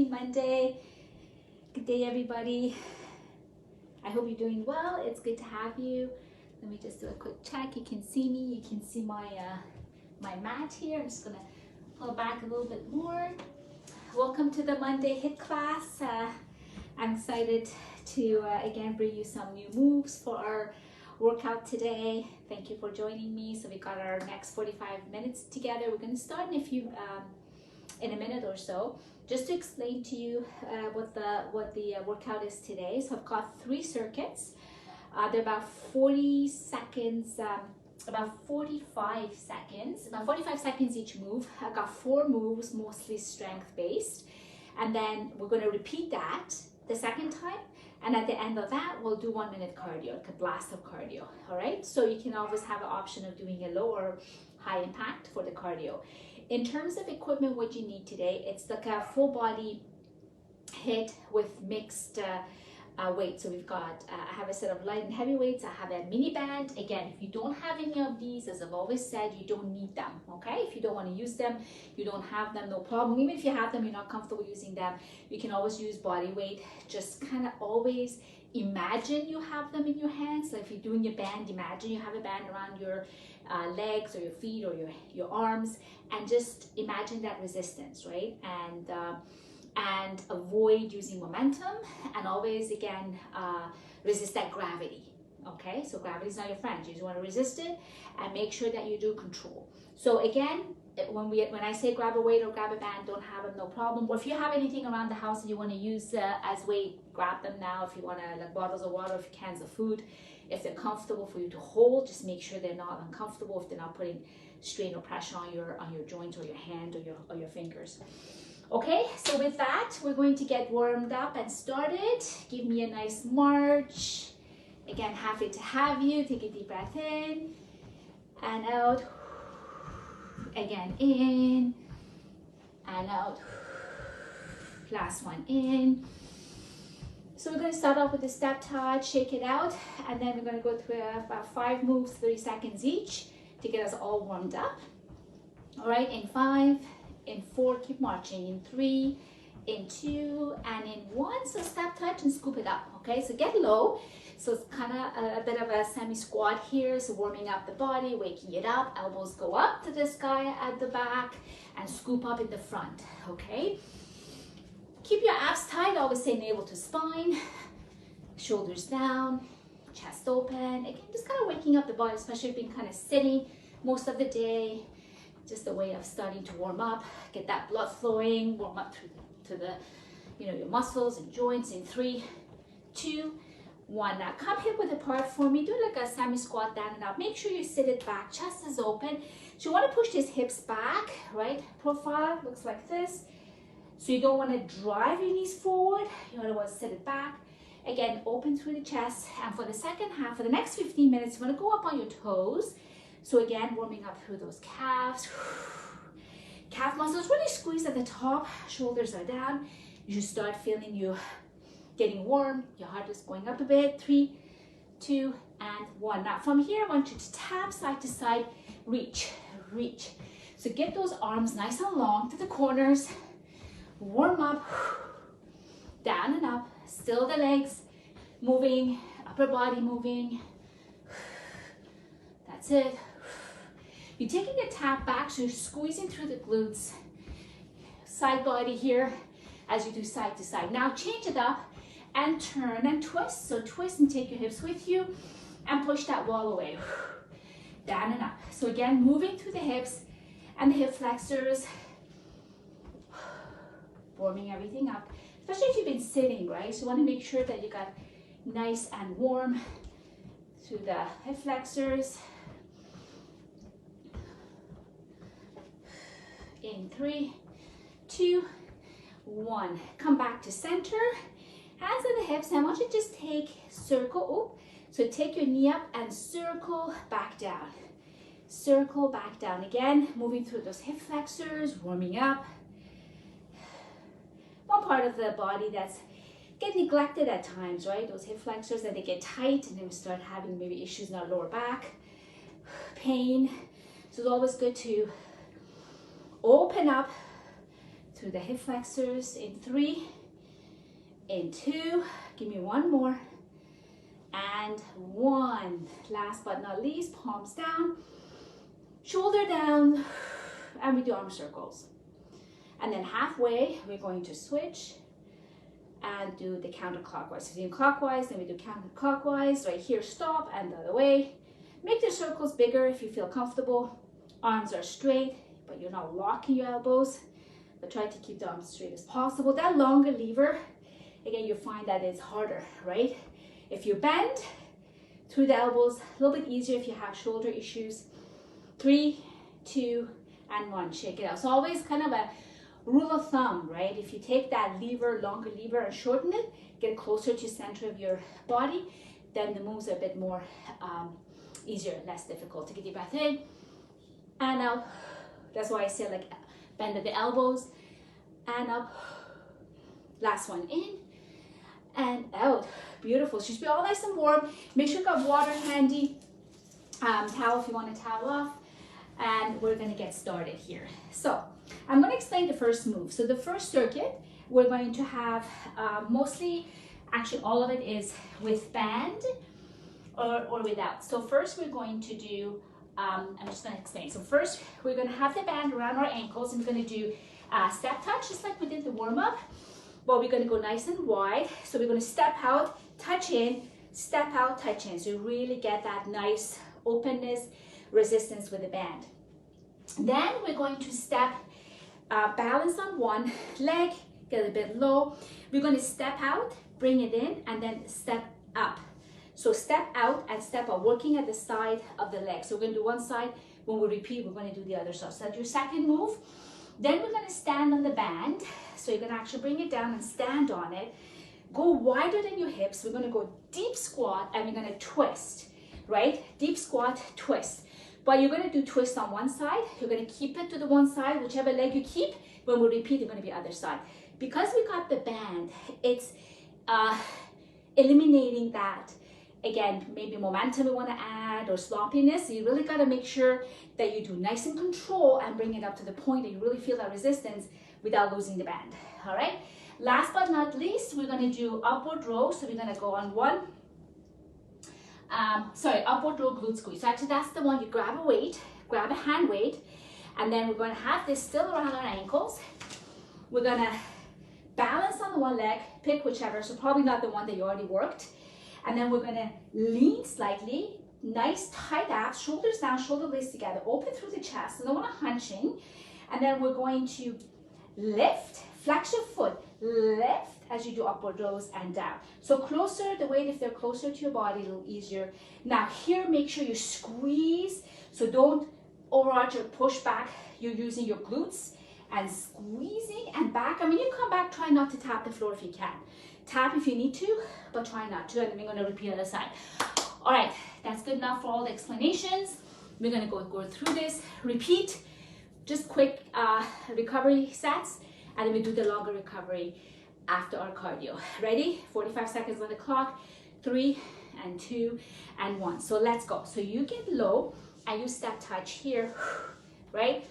Happy Monday. Good day, everybody. I hope you're doing well. It's good to have you. Let me just do a quick check. You can see me. You can see my my mat here. I'm just gonna pull back a little bit more. Welcome to the Monday HIIT class. I'm excited to again bring you some new moves for our workout today. Thank you for joining me. So we got our next 45 minutes together. We're going to start in a minute or so. Just to explain to you what the workout is today. So I've got 3 circuits. They're about 40 seconds, about 45 seconds each move. I've got 4 moves, mostly strength based, and then we're going to repeat that the second time. And at the end of that, we'll do 1 minute cardio, like a blast of cardio, all right? So you can always have an option of doing a low or high impact for the cardio. In terms of equipment, what you need today, it's like a full body HIIT with mixed weight. So we've got, I have a set of light and heavy weights. I have a mini band. Again, if you don't have any of these, as I've always said, you don't need them, okay? If you don't want to use them, you don't have them, no problem. Even if you have them, you're not comfortable using them, you can always use body weight. Just kind of always imagine you have them in your hands. So if you're doing your band, imagine you have a band around your legs or your feet or your arms, and just imagine that resistance, right? And avoid using momentum, and always again resist that gravity. Okay, so gravity is not your friend. You just want to resist it and make sure that you do control. So again, when I say grab a weight or grab a band, don't have them, no problem. Or if you have anything around the house that you want to use as weight, grab them now. If you want to, like bottles of water, if cans of food, if they're comfortable for you to hold, just make sure they're not uncomfortable, if they're not putting strain or pressure on your joint or your hand or your fingers. Okay, so with that, we're going to get warmed up and started. Give me a nice march. Again, happy to have you. Take a deep breath in and out. Again, in and out. Last one in. So we're going to start off with a step touch, shake it out, and then we're going to go through about 5 moves, 30 seconds each to get us all warmed up. All right, in 5, in 4, keep marching, in 3, in 2, and in 1. So step touch and scoop it up. Okay, so get low. So it's kind of a bit of a semi-squat here. So warming up the body, waking it up. Elbows go up to the sky at the back and scoop up in the front. Okay. Keep your abs tight. Always say navel to spine. Shoulders down. Chest open. Again, just kind of waking up the body, especially if you've been kind of sitting most of the day. Just a way of starting to warm up, get that blood flowing, warm up to the, your muscles and joints in 3, 2, 1. Now come hip width apart for me. Do like a semi-squat down and up. Make sure you sit it back, chest is open. So you want to push these hips back, right? Profile looks like this. So you don't want to drive your knees forward. You want to sit it back. Again, open through the chest. And for the second half, for the next 15 minutes, you want to go up on your toes. So again, warming up through those calves. Calf muscles really squeeze at the top. Shoulders are down. You should start feeling you getting warm. Your heart is going up a bit. 3, 2, and 1. Now from here, I want you to tap side to side. Reach, reach. So get those arms nice and long to the corners. Warm up. Down and up. Still the legs moving. Upper body moving. That's it. You're taking a tap back, so you're squeezing through the glutes. Side body here as you do side to side. Now change it up and turn and twist. So twist and take your hips with you and push that wall away. Down and up. So again, moving through the hips and the hip flexors. Warming everything up. Especially if you've been sitting, right? So you want to make sure that you got nice and warm through the hip flexors. In 3, 2, 1. Come back to center. Hands on the hips. I want you to just take circle. So take your knee up and circle back down. Circle back down again. Moving through those hip flexors, warming up. One part of the body that's get neglected at times, right? Those hip flexors, that they get tight and then we start having maybe issues in our lower back, pain. So it's always good to open up through the hip flexors in 3, in 2, give me one more, and 1. Last but not least, palms down, shoulder down, and we do arm circles. And then halfway, we're going to switch and do the counterclockwise. So doing clockwise, then we do counterclockwise. Right here, stop, and the other way. Make the circles bigger if you feel comfortable. Arms are straight, but you're not locking your elbows. But try to keep the arms straight as possible. That longer lever, again, you find that it's harder, right? If you bend through the elbows, a little bit easier if you have shoulder issues. 3, 2, and 1. Shake it out. So always kind of a rule of thumb, right? If you take that lever, longer lever, and shorten it, get closer to center of your body, then the moves are a bit more easier, less difficult. Take a deep breath in and out. That's why I say like bend at the elbows and up. Last one, in and out. Beautiful. Should be all nice and warm. Make sure you got water handy. Towel if you want to towel off. And we're going to get started here. So I'm going to explain the first move. So the first circuit, we're going to have mostly, actually all of it is with band or without. So first we're going to do, I'm just going to explain. So first we're going to have the band around our ankles, and we're going to do step touch, just like we did the warm up. But we're going to go nice and wide. So we're going to step out, touch in, step out, touch in. So you really get that nice openness, resistance with the band. Then we're going to step, balance on one leg, get a bit low. We're going to step out, bring it in, and then step up. So step out and step up, working at the side of the leg. So we're going to do one side. When we repeat, we're going to do the other side. So that's your second move. Then we're going to stand on the band. So you're going to actually bring it down and stand on it. Go wider than your hips. We're going to go deep squat, and we're going to twist, right? Deep squat, twist. But you're going to do twist on one side. You're going to keep it to the one side, whichever leg you keep. When we repeat, it's going to be other side. Because we got the band, it's eliminating that, again, maybe momentum we want to add or sloppiness. So you really got to make sure that you do nice and control and bring it up to the point that you really feel that resistance without losing the band. All right. Last but not least, we're going to do upward row. So we're going to go on one. Upward row glute squeeze. So actually that's the one you grab a weight, grab a hand weight, and then we're going to have this still around our ankles. We're going to balance on the one leg, pick whichever, so probably not the one that you already worked. And then we're going to lean slightly, nice tight abs, shoulders down, shoulder blades together, open through the chest, so no one hunching. And then we're going to lift, flex your foot, lift as you do upward rows and down. So closer, the weight, if they're closer to your body, a little easier. Now here, make sure you squeeze, so don't overarch or push back. You're using your glutes and squeezing and back. I mean, you come back, try not to tap the floor if you can. Tap if you need to, but try not to. And then we're going to repeat on the side. All right, that's good enough for all the explanations. We're going to go through this, repeat, just quick recovery sets, and then we do the longer recovery after our cardio. Ready? 45 seconds on the clock. 3 and 2 and 1. So let's go. So you get low and you step touch here, right?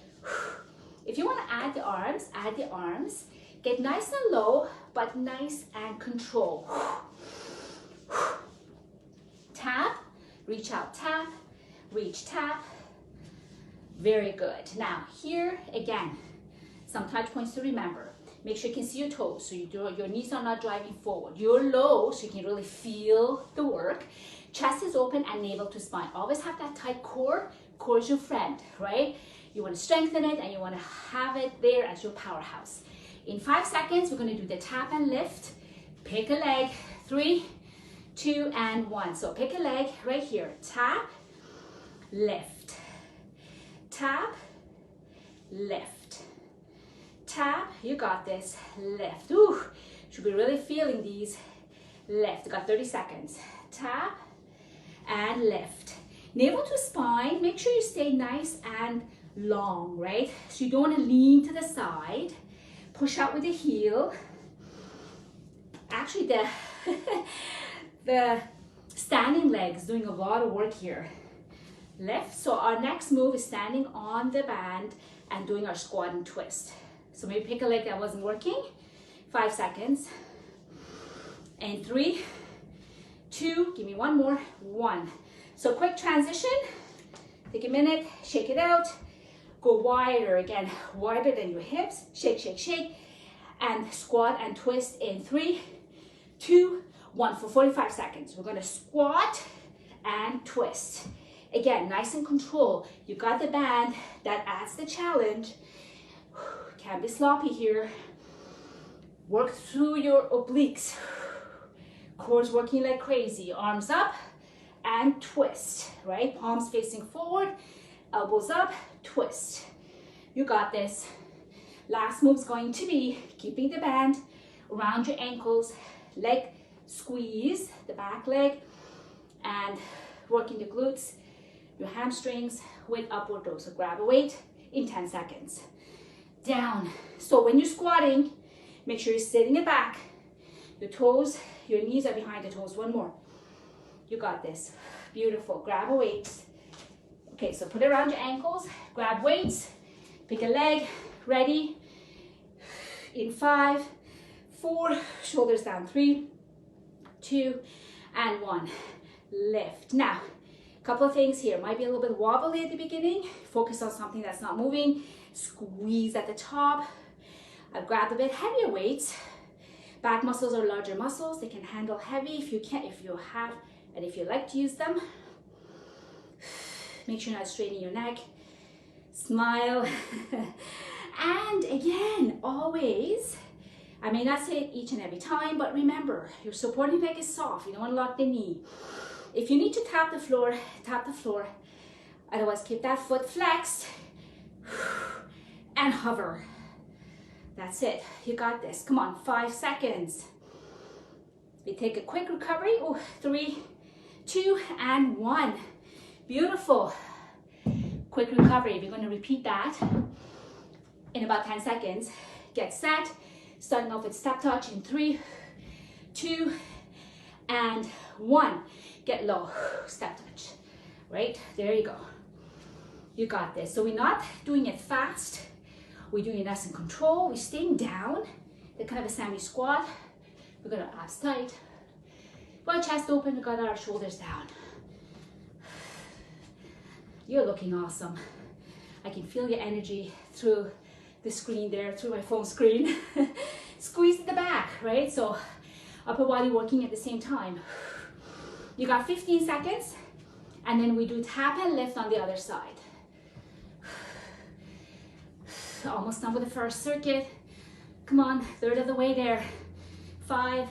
If you want to add the arms. Get nice and low, but nice and control. Tap, reach out, tap, reach, tap. Very good. Now here again, some touch points to remember. Make sure you can see your toes, so your knees are not driving forward. You're low, so you can really feel the work. Chest is open and navel to spine. Always have that tight core. Core is your friend, right? You want to strengthen it, and you want to have it there as your powerhouse. In 5 seconds, we're going to do the tap and lift. Pick a leg. 3, 2, and 1. So pick a leg right here. Tap, lift. Tap, lift. Tap, you got this. Lift. Ooh, should be really feeling these. Lift. Got 30 seconds. Tap and lift. Navel to spine. Make sure you stay nice and long, right? So you don't want to lean to the side. Push out with the heel. Actually, the standing leg is doing a lot of work here. Lift. So our next move is standing on the band and doing our squat and twist. So maybe pick a leg that wasn't working. 5 seconds. And 3, 2, give me one more, 1. So quick transition. Take a minute, shake it out. Go wider again, wider than your hips. Shake, shake, shake. And squat and twist in 3, 2, 1 for 45 seconds. We're gonna squat and twist. Again, nice and control. You got the band, that adds the challenge. Can't be sloppy here. Work through your obliques. Core's working like crazy. Arms up and twist, right? Palms facing forward, elbows up, twist. You got this. Last move's going to be keeping the band around your ankles, leg squeeze, the back leg, and working the glutes, your hamstrings with upward dog. So grab a weight in 10 seconds. Down. So when you're squatting, make sure you're sitting it back. Your toes, your knees are behind the toes. One more. You got this. Beautiful. Grab a weight. Okay, so put it around your ankles. Grab weights. Pick a leg. Ready. In 5, 4, shoulders down. 3, 2, and 1. Lift. Now, a couple of things here. Might be a little bit wobbly at the beginning. Focus on something that's not moving. Squeeze at the top. I've grabbed a bit heavier weights. Back muscles are larger muscles. They can handle heavy if you can, if you have, and if you like to use them. Make sure you're not straightening your neck. Smile. And again, always, I may not say it each and every time, but remember, your supporting leg is soft. You don't want to lock the knee. If you need to tap the floor, tap the floor. Otherwise, keep that foot flexed and hover. That's it. You got this. Come on, 5 seconds. We take a quick recovery. Oh, 3, 2, and 1. Beautiful. Quick recovery. We're going to repeat that in about 10 seconds. Get set. Starting off with step touch in 3, 2, and 1. Get low. Step touch. Right? There you go. You got this. So we're not doing it fast. We're doing it nice and control. We're staying down. The kind of a semi squat. We're gonna abs tight. Got our chest open. We got our shoulders down. You're looking awesome. I can feel your energy through the screen there, through my phone screen. Squeeze the back, right? So upper body working at the same time. You got 15 seconds, and then we do tap and lift on the other side. Almost done with the first circuit. Come on, third of the way there. 5,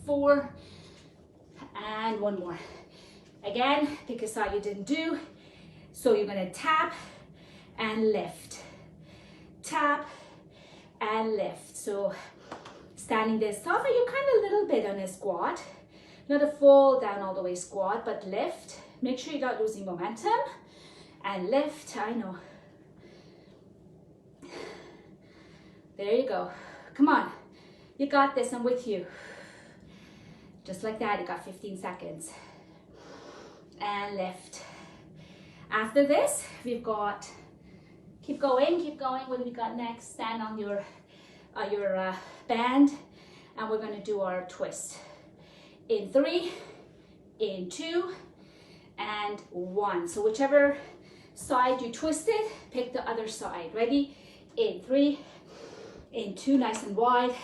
4, and 1 more. Again, pick a side you didn't do. So you're gonna tap and lift. Tap and lift. So standing this tall, you're kind of a little bit on a squat. Not a full down all the way squat, but lift. Make sure you're not losing momentum. And lift, I know. There you go. Come on. You got this. I'm with you. Just like that. You got 15 seconds. And lift. After this, we've got, keep going, keep going. What do we got next? Stand on your band. And we're going to do our twist. In 3, in 2, and 1. So whichever side you twisted, pick the other side. Ready? In 3, in 2, nice and wide,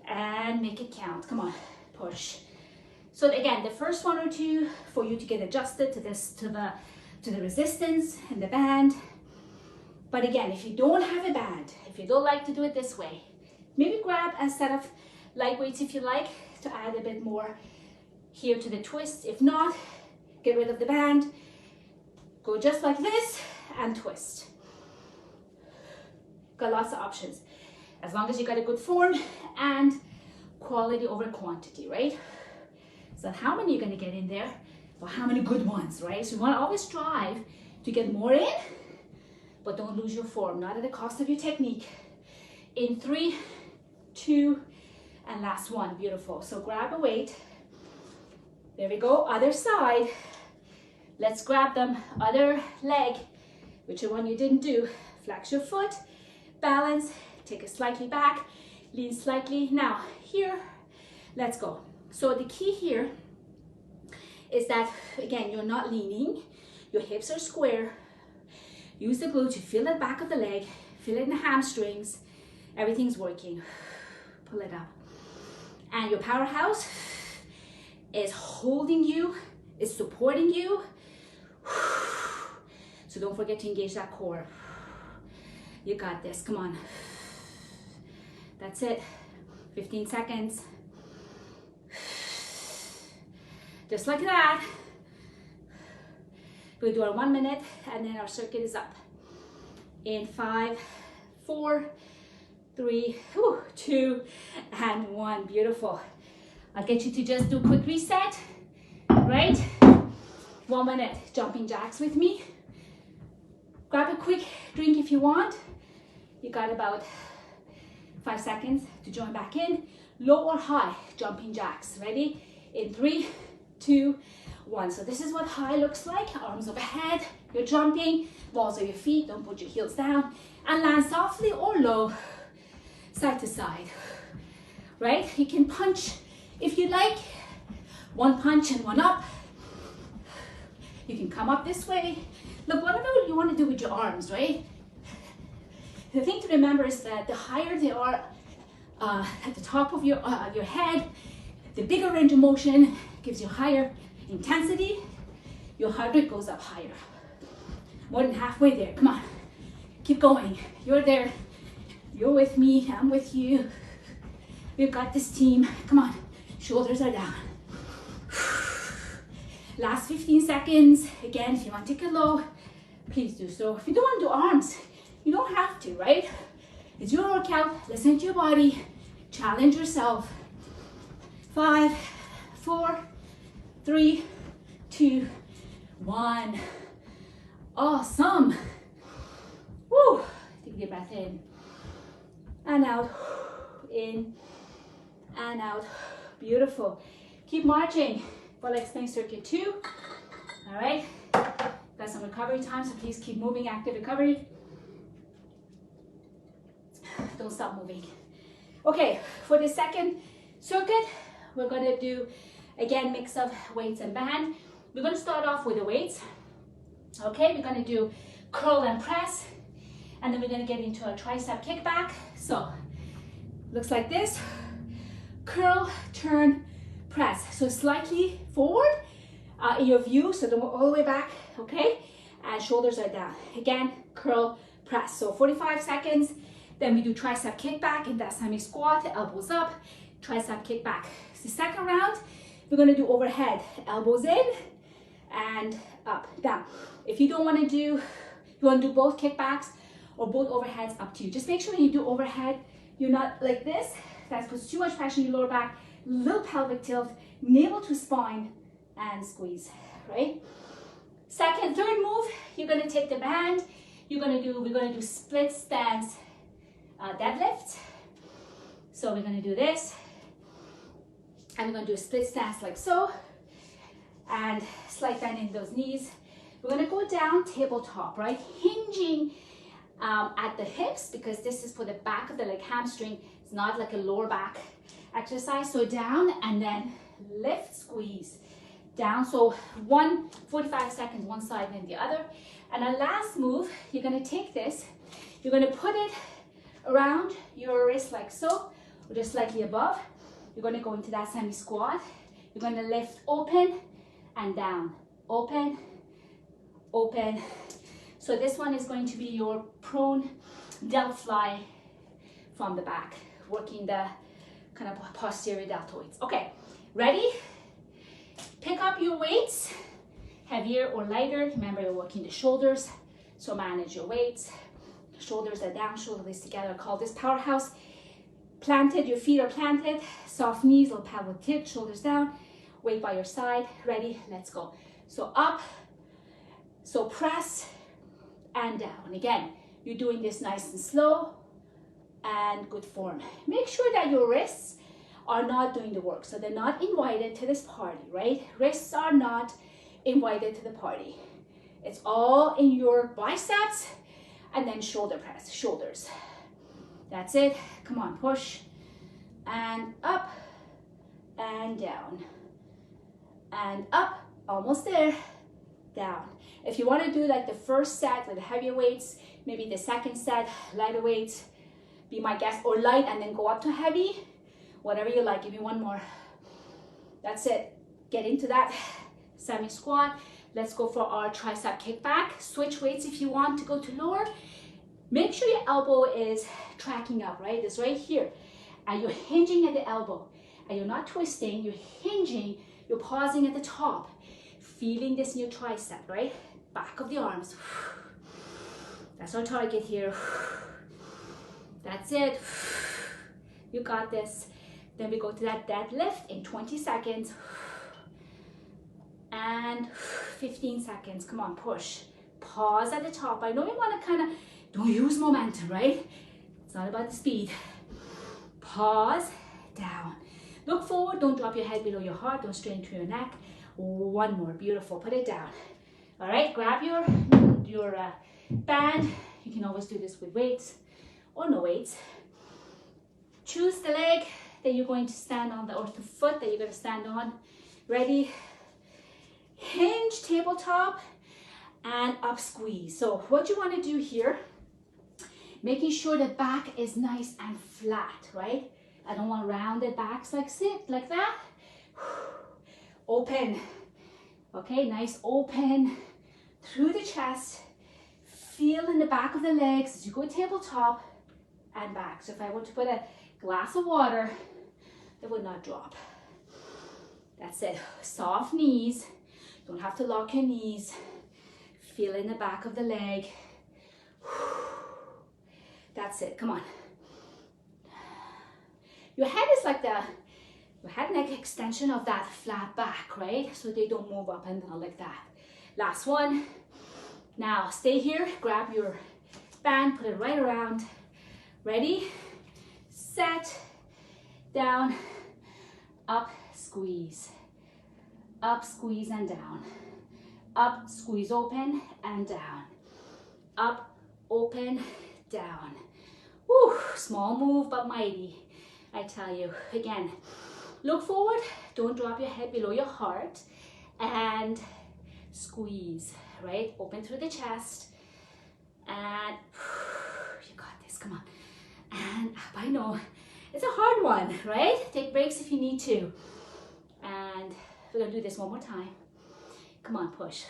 and make it count. Come on, push. So again, the first 1 or 2 for you to get adjusted to this, to the resistance and the band. But again, if you don't have a band, if you don't like to do it this way, maybe grab a set of light weights if you like to add a bit more here to the twist. If not, get rid of the band. Go just like this and twist. Got lots of options. As long as you got a good form and quality over quantity, right? So how many you're gonna get in there, but how many good ones, right? So you wanna always strive to get more in, but don't lose your form, not at the cost of your technique. In 3, 2, and last 1, beautiful. So grab a weight. There we go, other side. Let's grab them, other leg, whichever one you didn't do. Flex your foot, balance, take it slightly back, lean slightly. Now here, let's go. So the key here is that, again, you're not leaning, your hips are square. Use the glute to feel the back of the leg, feel it in the hamstrings. Everything's working. Pull it up. And your powerhouse is holding you, is supporting you. So don't forget to engage that core. You got this, come on. That's it, 15 seconds. Just like that. We'll do our 1 minute and then our circuit is up. In 5, 4, 3, 2, and 1. Beautiful. I'll get you to just do a quick reset, right? 1 minute, jumping jacks with me. Grab a quick drink if you want. You got about 5 seconds to join back in. Low or high, jumping jacks. Ready? In 3, 2, 1. So this is what high looks like. Arms overhead, you're jumping, balls of your feet, don't put your heels down, and land softly or low, side to side, right? You can punch if you like, one punch and one up. You can come up this way. Look, whatever you want to do with your arms, right? The thing to remember is that the higher they are at the top of your head, the bigger range of motion gives you higher intensity, your heart rate goes up higher. More than halfway there, come on. Keep going, you're there. You're with me, I'm with you. We've got this team, come on. Shoulders are down. Last 15 seconds. Again, if you want to take it low, please do so. If you don't want to do arms, you don't have to, right? It's your workout, listen to your body, challenge yourself. 5, 4, 3, 2, 1. Awesome. Woo. Take a deep breath in and out, in and out. Beautiful. Keep marching while I explain circuit 2. All right. Got some recovery time, so please keep moving, active recovery. Don't stop moving. Okay, for the second circuit, we're gonna do, again, mix of weights and band. We're gonna start off with the weights. Okay, we're gonna do curl and press, and then we're gonna get into a tricep kickback. So, looks like this. Curl, turn, press. So slightly forward in your view, so don't go all the way back, okay? And shoulders are down. Again, curl, press. So 45 seconds. Then we do tricep kickback in that semi squat, elbows up, tricep kickback. The second round, we're gonna do overhead, elbows in and up, down. If you don't wanna do, you wanna do both kickbacks or both overheads, up to you. Just make sure when you do overhead, you're not like this. That puts too much pressure on your lower back, little pelvic tilt, navel to spine, and squeeze, right? Third move, you're gonna take the band. We're gonna do split stance deadlifts. So we're gonna do this, and we're gonna do a split stance like so, and slight bend in those knees. We're gonna go down tabletop, right? Hinging at the hips, because this is for the back of the leg, hamstring. It's not like a lower back exercise. So down and then lift, squeeze, down. So 45 seconds, one side and the other. And our last move, you're gonna take this, you're gonna put it around your wrist like so, or just slightly above. You're gonna go into that semi squat. You're gonna lift open and down, open, open. So this one is going to be your prone delt fly from the back, working the kind of posterior deltoids. Okay, ready? Pick up your weights, heavier or lighter. Remember, you're working the shoulders, so manage your weights. Shoulders are down, shoulders together. Call this powerhouse. Planted, your feet are planted, soft knees, little pelvic tilt, shoulders down, weight by your side. Ready? Let's go. So up, so press and down. Again, you're doing this nice and slow and good form. Make sure that your wrists are not doing the work, so they're not invited to this party, right? Wrists are not invited to the party. It's all in your biceps, and then shoulder press, shoulders. That's it. Come on, push. And up and down. And up, almost there, down. If you want to do like the first set with heavier weights, maybe the second set, lighter weights, be my guest, or light and then go up to heavy, whatever you like. Give me one more. That's it. Get into that semi squat. Let's go for our tricep kickback. Switch weights if you want to go to lower. Make sure your elbow is tracking up, right? It's right here. And you're hinging at the elbow. And you're not twisting, you're hinging, you're pausing at the top. Feeling this in your tricep, right? Back of the arms. That's our target here. That's it. You got this. Then we go to that deadlift in 20 seconds. And 15 seconds. Come on, push. Pause at the top. I know you want to kind of, don't use momentum, right? It's not about the speed. Pause, down. Look forward, don't drop your head below your heart, don't strain through your neck. One more, beautiful, put it down. All right, grab your band. You can always do this with weights or no weights. Choose the leg that you're going to stand on, or the foot that you're going to stand on. Ready? Hinge, tabletop, and up squeeze. So what you want to do here, making sure the back is nice and flat, right? I don't want rounded backs like that. Open. Okay, nice open through the chest. Feel in the back of the legs as you go tabletop and back. So if I were to put a glass of water, it would not drop. That's it. Soft knees. Don't have to lock your knees. Feel in the back of the leg. That's it. Come on. Your head is like your head neck extension of that flat back, right? So they don't move up and down like that. Last one. Now stay here. Grab your band. Put it right around. Ready? Set. Down. Up. Squeeze. Up. Squeeze and down. Up. Squeeze open and down. Up. Open. Down. Woo, small move but mighty, I tell you. Again, look forward, don't drop your head below your heart, and squeeze, right? Open through the chest, and you got this, come on. And up, I know, it's a hard one, right? Take breaks if you need to. And we're gonna do this one more time. Come on, push.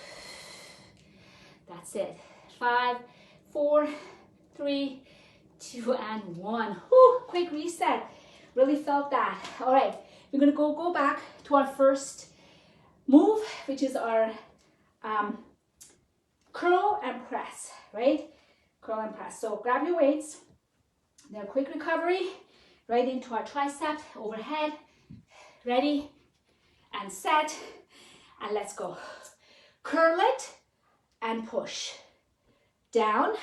That's it. 5, 4, 3, 2, and 1. Whew, quick reset. Really felt that. All right, we're gonna go back to our first move, which is our curl and press, right? Curl and press. So grab your weights. Then a quick recovery, right into our tricep, overhead. Ready, and set, and let's go. Curl it and push. Down,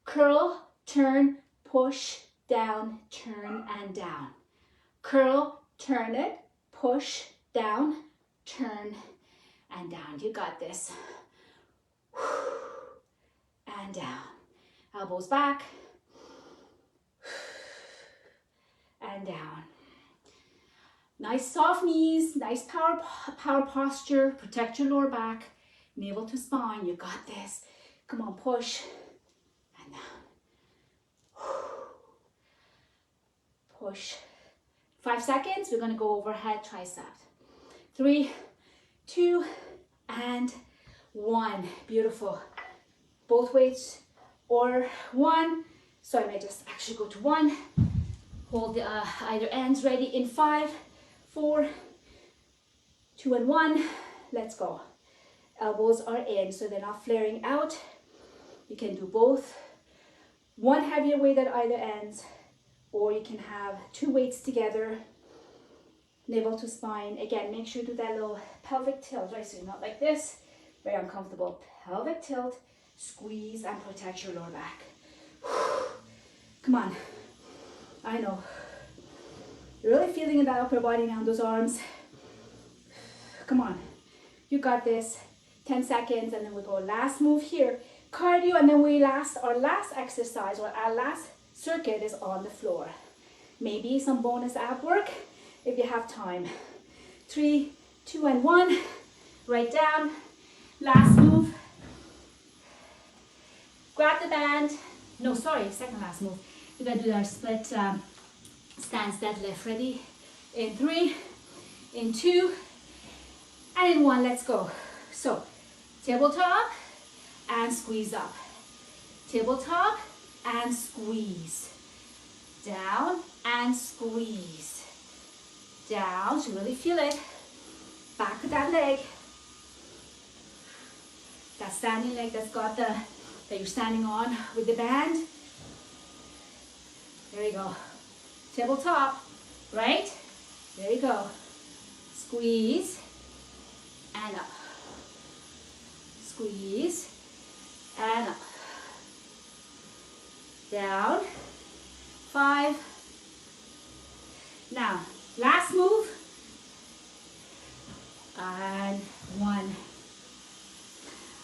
curl, turn, push, down, turn, and down. Curl, turn it, push, down, turn, and down. You got this. And down. Elbows back. And down. Nice soft knees, nice power posture. Protect your lower back, navel to spine. You got this. Come on, push. And down. Push. 5 seconds. We're going to go overhead tricep. 3, 2, and 1. Beautiful. Both weights or 1. So I may just actually go to 1. Hold the either ends ready in 5, 4, 2, and 1. Let's go. Elbows are in, so they're not flaring out. You can do both. One heavier weight at either ends, or you can have 2 weights together. Navel to spine. Again, make sure to do that little pelvic tilt, right? So you're not like this, very uncomfortable. Pelvic tilt, squeeze, and protect your lower back. Come on. I know. You're really feeling in that upper body now, those arms. Come on. You got this. 10 seconds, and then we go last move here. Cardio, and then our last exercise, or our last circuit is on the floor. Maybe some bonus ab work if you have time. 3, 2, and 1. Right down. Last move. Grab the band. No, sorry, second last move. We're going to do our split stance deadlift. Ready? In 3, in 2, and in 1. Let's go. So, tabletop and squeeze up. Tabletop and squeeze. Down and squeeze. Down, so really feel it. Back of that leg. That standing leg that's got the, that you're standing on with the band. There you go. Tabletop, right? There you go. Squeeze and up. Squeeze and up. Down. 5. Now, last move. And 1.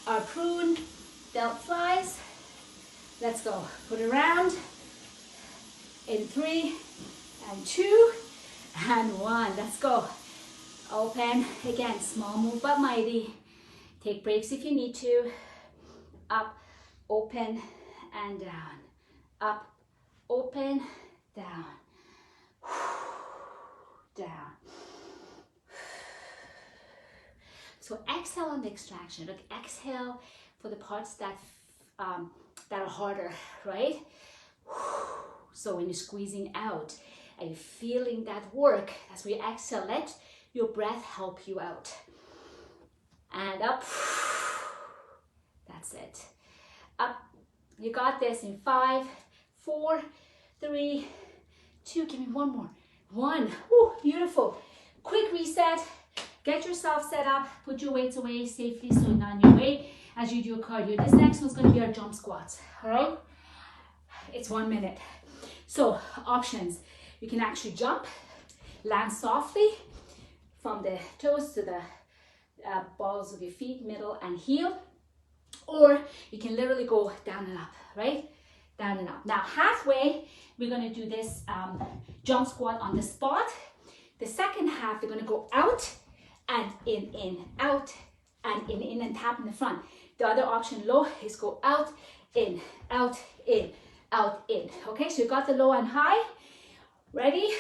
Our prune delt flies. Let's go. Put it around. In 3, and 2, and 1. Let's go. Open. Again, small move but mighty. Take breaks if you need to. Up, open, and down. Up, open, down. Down. So exhale on the extraction. Look, exhale for the parts that that are harder, right? So when you're squeezing out and you're feeling that work, that's where you exhale. Let your breath help you out. And up. That's it. Up. You got this in 5, 4, 3, 2. Give me one more. 1. Woo, beautiful. Quick reset. Get yourself set up. Put your weights away safely so you're not on your way as you do your cardio. This next one's going to be our jump squats. All right? It's 1 minute. So options. You can actually jump, land softly from the toes to the balls of your feet, middle and heel. Or you can literally go down and up, right? Down and up. Now halfway, we're going to do this jump squat on the spot. The second half, we're going to go out and in, out and in, and tap in the front. The other option, low, is go out, in, out, in, out, in. Okay, so you got the low and high. Ready?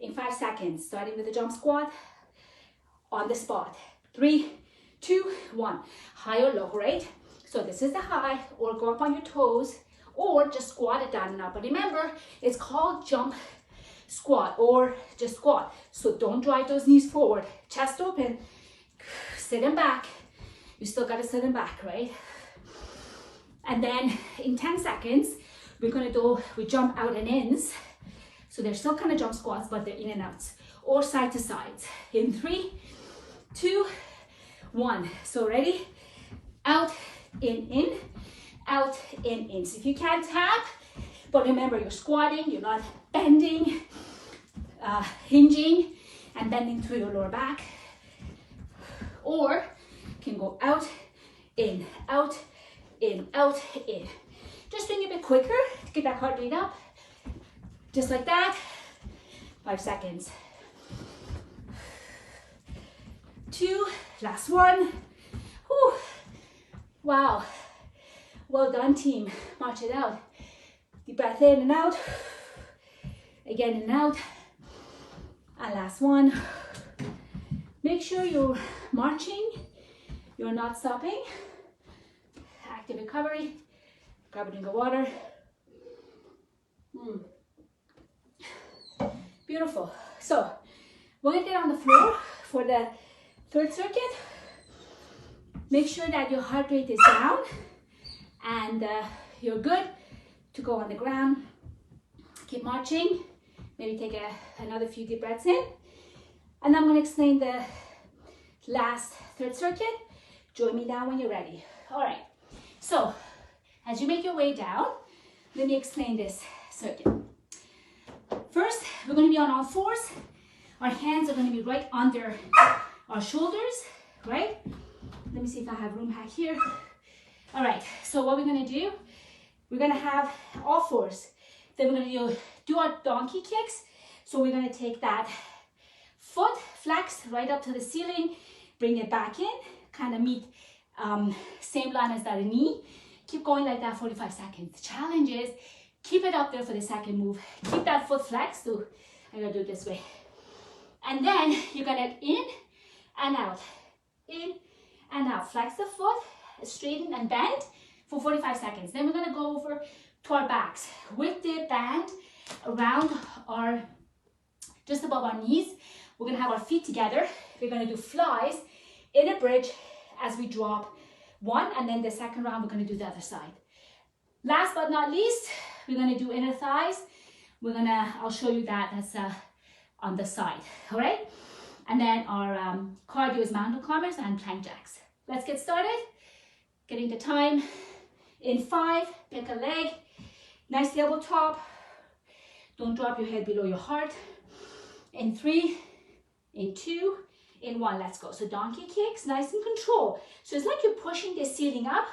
In 5 seconds, starting with the jump squat on the spot. 3, 2, 1. High or low, right? So this is the high, or go up on your toes, or just squat it down and up. But remember, it's called jump squat or just squat. So don't drive those knees forward. Chest open, sit them back. You still got to sit them back, right? And then in 10 seconds, we're going to do, we jump out and ins. So they're still kind of jump squats, but they're in and outs, or side to sides. In 3, 2, 1. So ready? Out, in, out, in. So if you can't tap, but remember you're squatting, you're not bending, hinging, and bending through your lower back. Or you can go out, in, out, in, out, in. Just doing it a bit quicker to get that heart rate up. Just like that. 5 seconds. 2, last 1. Whew. Wow. Well done, team. March it out. Deep breath in and out. Again and out. And last 1. Make sure you're marching. You're not stopping. Active recovery. Grab a drink of water. Beautiful. So we're going to get on the floor for the third circuit. Make sure that your heart rate is down and you're good to go on the ground. Keep marching. Maybe take another few deep breaths in. And I'm going to explain the last third circuit. Join me down when you're ready. All right. So as you make your way down, let me explain this circuit. First, we're going to be on all fours. Our hands are going to be right under our shoulders, right? Let me see if I have room back here. All right, so what we're going to do, we're going to have all fours. Then we're gonna do our donkey kicks. So we're gonna take that foot flex right up to the ceiling, bring it back in, kind of meet same line as that knee. Keep going like that 45 seconds. The challenge is keep it up there for the second move. Keep that foot flexed. So I'm gonna do it this way. And then you're gonna in and out, in and out. Flex the foot, straighten and bend for 45 seconds. Then we're gonna go over to our backs with the band around our, just above our knees. We're gonna have our feet together. We're gonna do flies in a bridge as we drop one, and then the second round we're gonna do the other side. Last but not least, we're gonna do inner thighs. I'll show you that, that's on the side, all right? And then our cardio is mountain climbers and plank jacks. Let's get started. Getting the time in 5, pick a leg, nice tabletop. Don't drop your head below your heart. In 3, in 2, in 1, let's go. So donkey kicks, nice and control. So it's like you're pushing the ceiling up,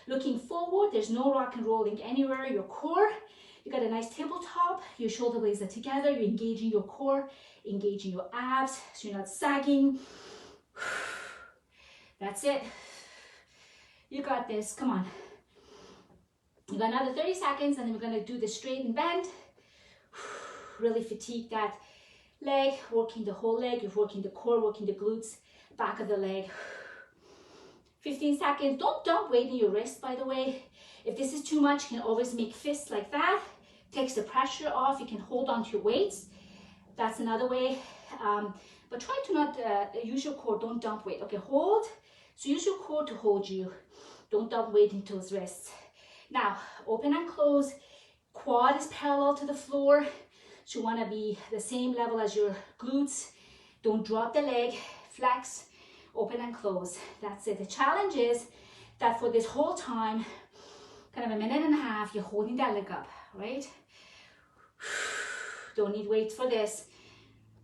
looking forward. There's no rock and rolling anywhere. Your core, you got a nice tabletop. Your shoulder blades are together. You're engaging your core, engaging your abs, so you're not sagging. That's it. You got this, come on. You got another 30 seconds, and then we're gonna do the straight and bend. Really fatigue that leg, working the whole leg. You're working the core, working the glutes, back of the leg. 15 seconds. Don't dump weight in your wrist, by the way. If this is too much, you can always make fists like that. Takes the pressure off. You can hold on to your weights. That's another way. But try to not use your core. Don't dump weight. Okay, hold. So use your core to hold you. Don't dump weight into those wrists. Now, open and close. Quad is parallel to the floor. So you want to be the same level as your glutes. Don't drop the leg. Flex, open and close. That's it. The challenge is that for this whole time, kind of a minute and a half, you're holding that leg up, right? Don't need weights for this.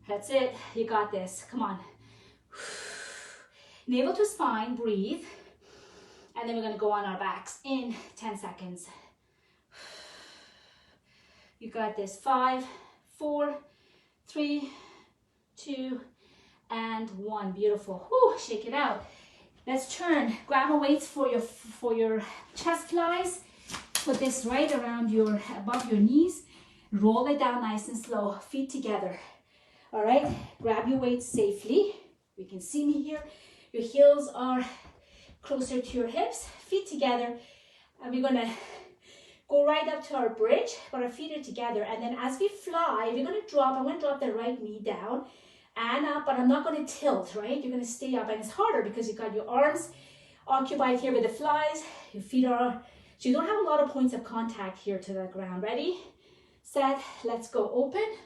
That's it. You got this. Come on. Navel to spine, breathe. And then we're going to go on our backs in 10 seconds. You got this. 5, 4, 3, 2, and 1. Beautiful. Whew, shake it out. Let's turn. Grab a weight for your chest flies. Put this right around above your knees. Roll it down nice and slow. Feet together. All right. Grab your weights safely. You can see me here. Your heels are closer to your hips. Feet together. And we're gonna go right up to our bridge, but our feet are together. And then as we fly, we're gonna drop. I'm gonna drop the right knee down and up, but I'm not gonna tilt, right? You're gonna stay up, and it's harder because you got your arms occupied here with the flies. Your feet are, so you don't have a lot of points of contact here to the ground. Ready, set, let's go. Open,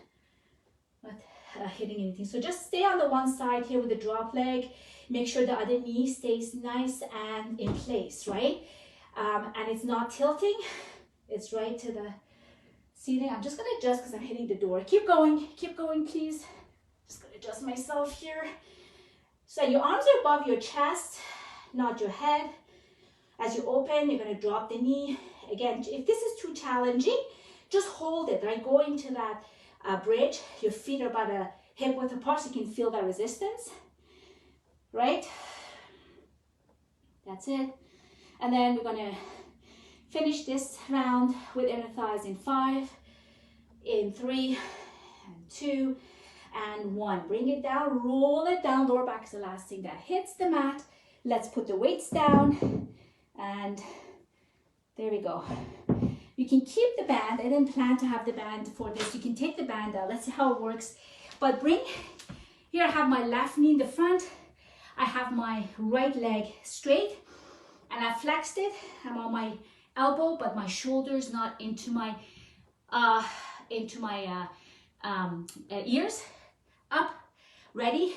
not hitting anything. So just stay on the one side here with the drop leg. Make sure the other knee stays nice and in place, right? And it's not tilting. It's right to the ceiling. I'm just gonna adjust because I'm hitting the door. Keep going, please. Just gonna adjust myself here. So your arms are above your chest, not your head. As you open, you're gonna drop the knee. Again, if this is too challenging, just hold it, right? Go into that bridge. Your feet are about a hip width apart so you can feel that resistance, right? That's it. And then we're gonna finish this round with inner thighs in 5, in 3, and 2, and 1. Bring it down, roll it down. Lower back is the last thing that hits the mat. Let's put the weights down, and there we go. You can keep the band. I didn't plan to have the band for this. You can take the band out. Let's see how it works. But here I have my left knee in the front. I have my right leg straight, and I flexed it. I'm on my elbow, but my shoulder's not into my ears. Up, ready.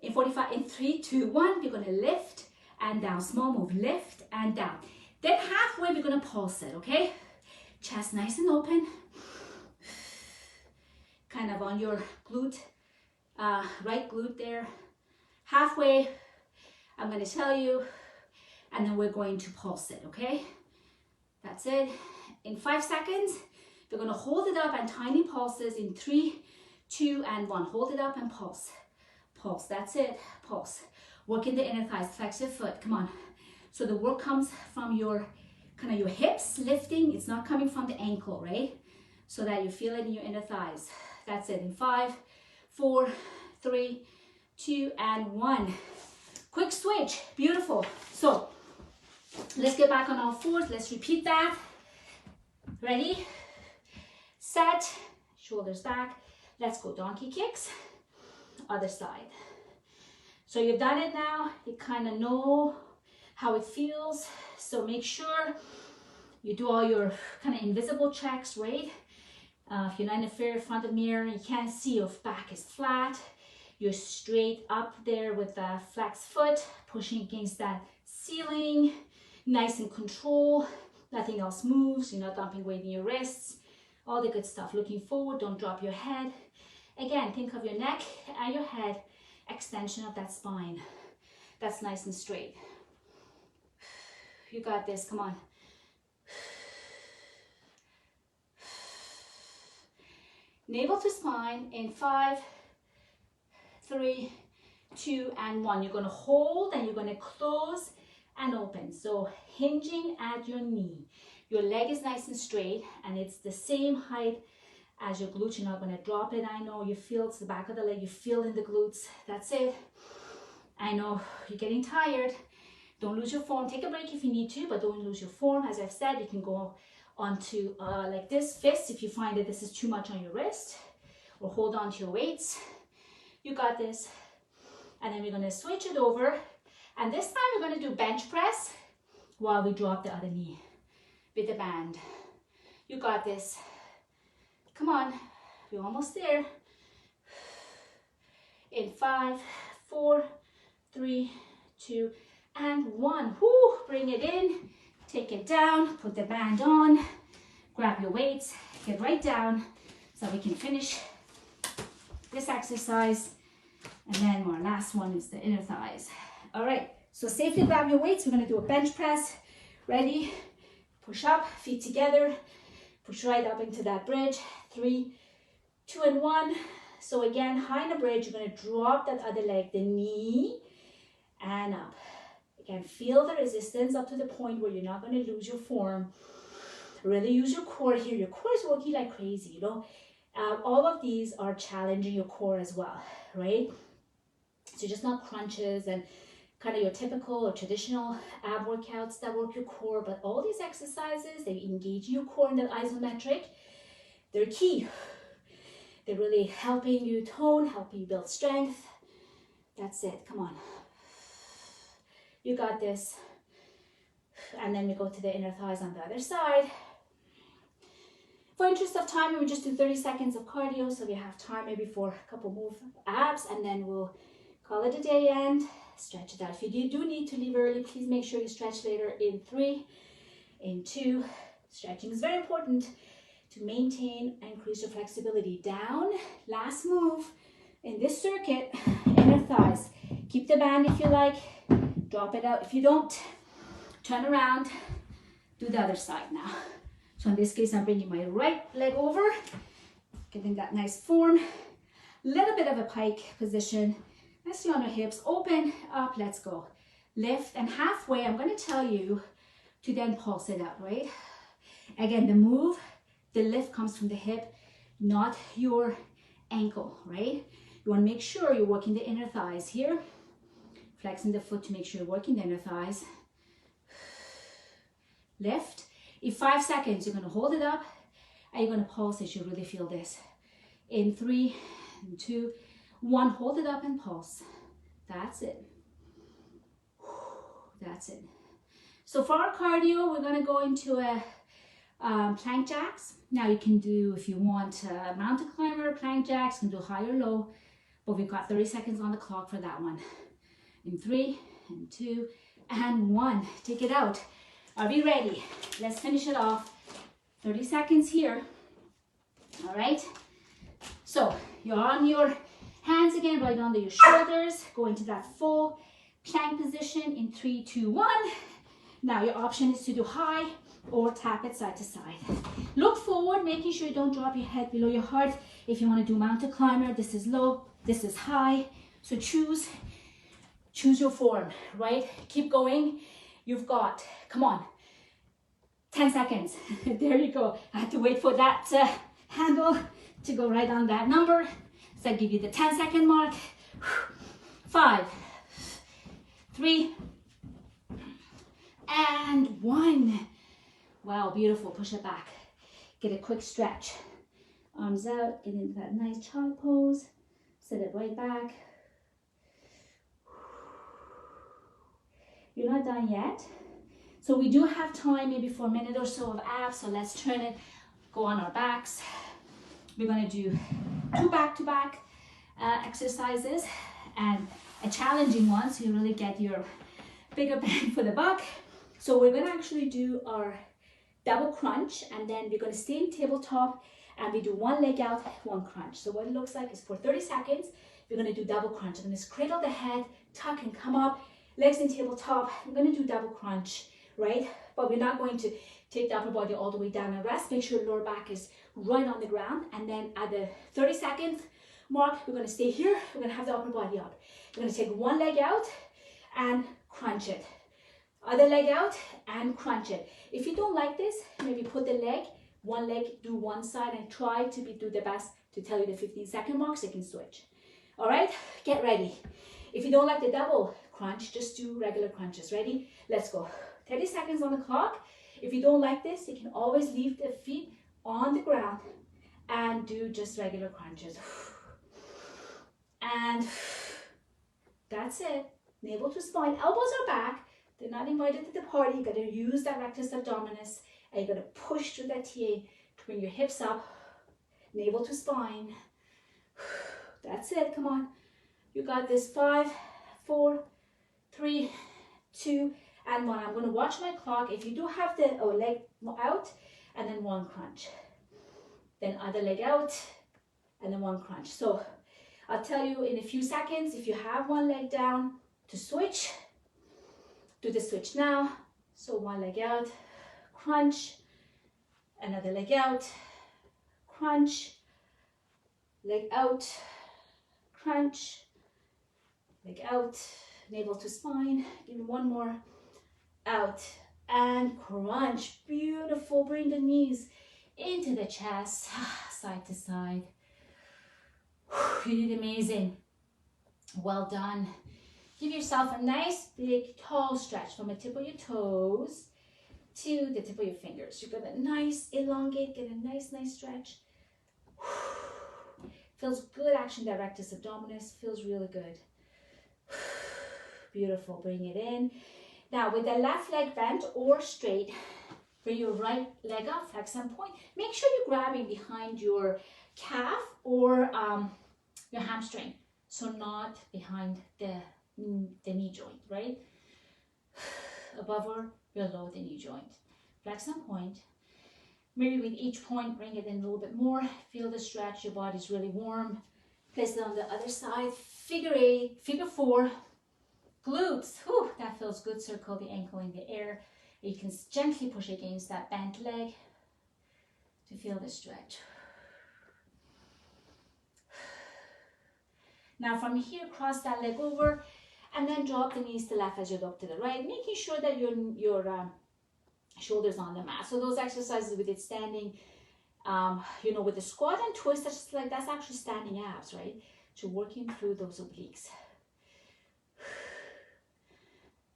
In 45, in 3, 2, 1, we're gonna lift and down. Small move, lift and down. Then halfway, we're gonna pulse it, okay? Chest nice and open. Kind of on your glute, right glute there. Halfway, I'm gonna tell you, and then we're going to pulse it, okay? That's it. In 5 seconds, You're gonna hold it up and tiny pulses in 3, 2, and 1. Hold it up and pulse. Pulse, that's it, pulse. Working the inner thighs, flex your foot, come on. So the work comes from your, kind of your hips lifting. It's not coming from the ankle, right? So that you feel it in your inner thighs. That's it, in 5, 4, 3, 2, and 1. Quick switch, beautiful. So let's get back on all fours. Let's repeat that. Ready, set, shoulders back. Let's go donkey kicks, other side. So you've done it now, you kind of know how it feels. So make sure you do all your kind of invisible checks, right? If you're not in the front of the mirror, you can't see your back is flat. You're straight up there with the flex foot, pushing against that ceiling, nice and control. Nothing else moves. You're not dumping weight in your wrists. All the good stuff. Looking forward, don't drop your head. Again, think of your neck and your head, extension of that spine. That's nice and straight. You got this, come on. Navel to spine in 5, 3, 2, and 1. You're gonna hold and you're gonna close and open. So hinging at your knee. Your leg is nice and straight and it's the same height as your glutes. You're not gonna drop it. I know you feel it's the back of the leg, you feel in the glutes. That's it. I know you're getting tired. Don't lose your form. Take a break if you need to, but don't lose your form. As I've said, you can go onto like this, fist, if you find that this is too much on your wrist, or hold on to your weights. You got this. And then we're gonna switch it over. And this time we're gonna do bench press while we drop the other knee with the band. You got this. Come on, we're almost there. In 5, 4, 3, 2, and 1. Whoo, bring it in, take it down, put the band on, grab your weights, get right down so we can finish this exercise. And then our last one is the inner thighs. All right, so safely grab your weights. We're gonna do a bench press. Ready? Push up, feet together. Push right up into that bridge. 3, 2, and 1. So again, high in the bridge, you're gonna drop that other leg, the knee, and up. Again, feel the resistance up to the point where you're not gonna lose your form. Really use your core here. Your core is working like crazy, you know. All of these are challenging your core as well, right? So just not crunches and kind of your typical or traditional ab workouts that work your core, but all these exercises, they engage your core in the isometric. They're key. They're really helping you tone, helping you build strength. That's it, come on. You got this. And then we go to the inner thighs on the other side. For interest of time, we just do 30 seconds of cardio, so we have time maybe for a couple more abs, and then we'll call it a day and stretch it out. If you do need to leave early, please make sure you stretch later in 3, in 2. Stretching is very important to maintain and increase your flexibility. Down, last move in this circuit, inner thighs. Keep the band if you like, drop it out. If you don't, turn around, do the other side now. So in this case, I'm bringing my right leg over, getting that nice form. Little bit of a pike position. Let's see on our hips, open, up, let's go. Lift, and halfway, I'm gonna tell you to then pulse it out, right? Again, the move, the lift comes from the hip, not your ankle, right? You wanna make sure you're working the inner thighs here. Flexing the foot to make sure you're working the inner thighs. Lift. In 5 seconds, you're gonna hold it up and you're gonna pulse it. You really feel this. In 3, 2, 1, hold it up and pulse. That's it. That's it. So for our cardio, we're gonna go into a plank jacks. Now you can do, if you want a mountain climber, plank jacks, you can do high or low, but we've got 30 seconds on the clock for that one. In 3, and 2, and 1. Take it out. Are we ready? Let's finish it off. 30 seconds here. All right. So you're on your hands again, right under your shoulders. Go into that full plank position in 3, 2, 1. Now your option is to do high or tap it side to side. Look forward, making sure you don't drop your head below your heart. If you want to do mountain climber, this is low, this is high. So choose your form, right? Keep going. You've got, come on, 10 seconds. There you go. I had to wait for that handle to go right on that number. So I give you the 10-second mark. 5, 3, and 1. Wow, beautiful. Push it back. Get a quick stretch. Arms out, get into that nice child pose. Set it right back. You're not done yet. So we do have time, maybe for a minute or so of abs. So let's turn it, go on our backs. We're going to do 2 back-to-back exercises and a challenging one, so you really get your bigger bang for the buck. So we're going to actually do our double crunch, and then we're going to stay in tabletop, and we do 1 leg out, 1 crunch. So what it looks like is for 30 seconds, we're going to do double crunch. I'm going to cradle the head, tuck and come up, legs in tabletop. I'm going to do double crunch, right? But we're not going to take the upper body all the way down and rest. Make sure lower back is right on the ground. And then at the 30-second mark, we're going to stay here. We're going to have the upper body up. We're going to take 1 leg out and crunch it. Other leg out and crunch it. If you don't like this, maybe put the leg, 1 leg, do one side, and try to do the best to tell you the 15-second mark so you can switch. All right, get ready. If you don't like the double crunch, just do regular crunches. Ready? Let's go. 30 seconds on the clock. If you don't like this, you can always leave the feet on the ground and do just regular crunches. And that's it. Navel to spine, elbows are back. They're not invited to the party. You gotta use that rectus abdominis, and you gotta push through that TA to bring your hips up, navel to spine. That's it, come on. You got this. 5, 4, 3, 2, and 1. I'm gonna watch my clock. If you do have the leg out, and then 1 crunch. Then other leg out, and then 1 crunch. So I'll tell you in a few seconds, if you have 1 leg down, to switch. Do the switch now. So 1 leg out, crunch, another leg out, crunch, leg out, crunch, leg out, navel to spine. Give me 1 more, out, and crunch. Beautiful. Bring the knees into the chest, side to side. You did amazing. Well done. Give yourself a nice big tall stretch from the tip of your toes to the tip of your fingers. You're gonna nice elongate, get a nice stretch. Feels good, actually. That rectus abdominis feels really good. Beautiful. Bring it in. Now with the left leg bent or straight, bring your right leg up, flex and point. Make sure you're grabbing behind your calf or your hamstring, so not behind the knee joint, right? Above or below the knee joint. Flex and point. Maybe with each point, bring it in a little bit more. Feel the stretch. Your body's really warm. Place it on the other side. Figure 8, figure 4. Glutes. Whew, that feels good. Circle the ankle in the air. You can gently push against that bent leg to feel the stretch. Now from here, cross that leg over and then drop the knees to the left as you look to the right, making sure that your shoulders on the mat. So those exercises we did standing, with the squat and twist, that's actually standing abs, right? So working through those obliques.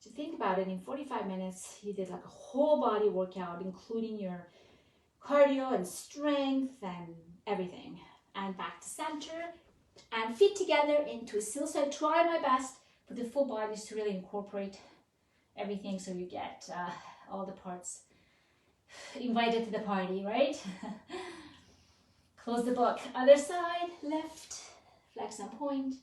To think about it, in 45 minutes, you did like a whole body workout, including your cardio and strength and everything. And back to center. And feet together into a seal. So I try my best for the full bodies to really incorporate everything so you get all the parts invited to the party, right? Close the book. Other side, lift, flex and point.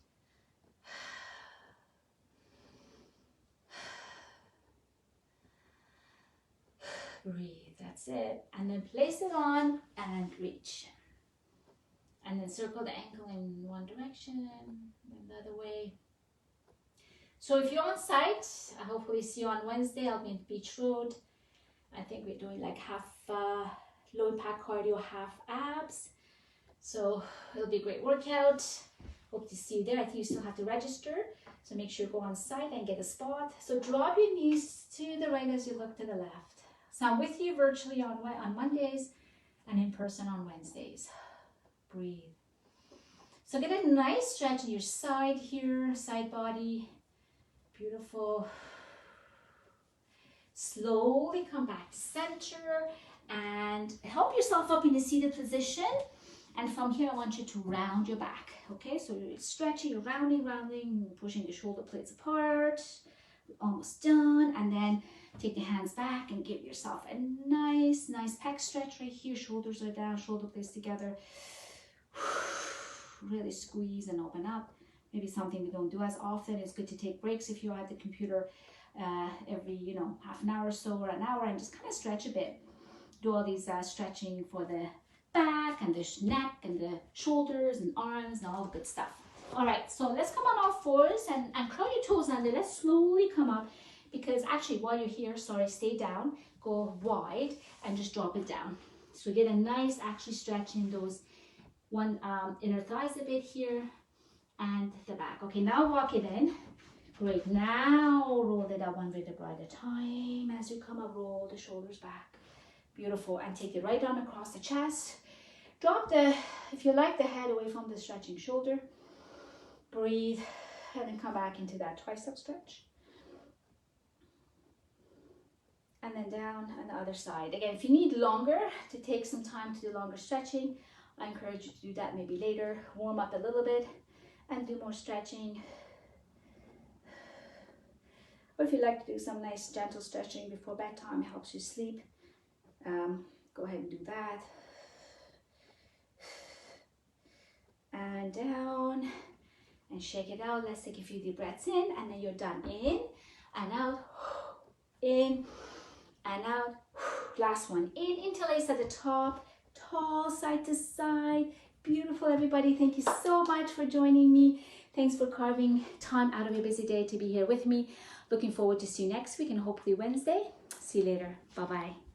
Breathe, that's it. And then place it on and reach. And then circle the ankle in one direction, then the other way. So if you're on site, I hopefully see you on Wednesday. I'll be in Beach Road. I think we're doing like half low impact cardio, half abs. So it'll be a great workout. Hope to see you there. I think you still have to register. So make sure you go on site and get a spot. So drop your knees to the right as you look to the left. So I'm with you virtually on Mondays and in person on Wednesdays. Breathe. So get a nice stretch in your side here, side body. Beautiful. Slowly come back to center and help yourself up in the seated position. And from here, I want you to round your back. Okay, so you're stretching, you're rounding, pushing the shoulder blades apart. Almost done. And then take the hands back and give yourself a nice pec stretch right here. Shoulders are down, shoulder blades together. Really squeeze and open up. Maybe something we don't do as often. It's good to take breaks if you're at the computer every, half an hour or so or an hour, and just kind of stretch a bit. Do all these stretching for the back and the neck and the shoulders and arms and all the good stuff. All right, so let's come on all fours and curl your toes under. Let's slowly come up, because actually while you're here, stay down, go wide and just drop it down. So get a nice actually stretch in those inner thighs a bit here and the back. Okay, now walk it in. Great, now roll it up one vertebra at a time. As you come up, roll the shoulders back. Beautiful, and take it right down across the chest. Drop if you like, the head away from the stretching shoulder. Breathe, and then come back into that tricep stretch. And then down on the other side. Again, if you need longer, to take some time to do longer stretching, I encourage you to do that maybe later. Warm up a little bit and do more stretching. Or if you like to do some nice gentle stretching before bedtime, helps you sleep, go ahead and do that. And down, and shake it out. Let's take a few deep breaths in, and then you're done. In and out, in and out. Last one. In, interlace at the top, tall side to side. Beautiful, everybody. Thank you so much for joining me. Thanks for carving time out of your busy day to be here with me. Looking forward to see you next week and hopefully Wednesday. See you later. Bye-bye.